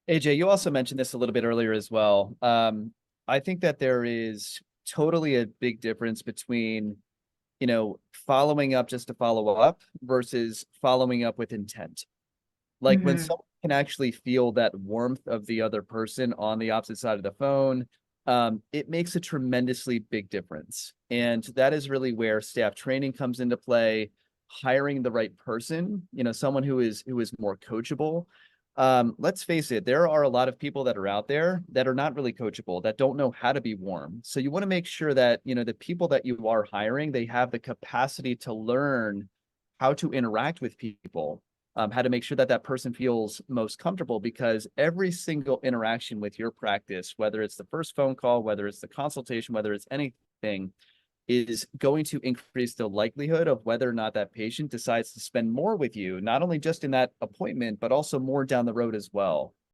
AJ, you also mentioned this a little bit earlier as well. I think that there is totally a big difference between, following up just to follow up versus following up with intent. Like when Hmm. someone can actually feel that warmth of the other person on the opposite side of the phone, it makes a tremendously big difference. And that is really where staff training comes into play, hiring the right person, someone who is more coachable. Let's face it, there are a lot of people that are out there that are not really coachable, that don't know how to be warm. So you want to make sure that, the people that you are hiring, they have the capacity to learn how to interact with people, how to make sure that that person feels most comfortable, because every single interaction with your practice, whether it's the first phone call, whether it's the consultation, whether it's anything, is going to increase the likelihood of whether or not that patient decides to spend more with you, not only just in that appointment, but also more down the road as well.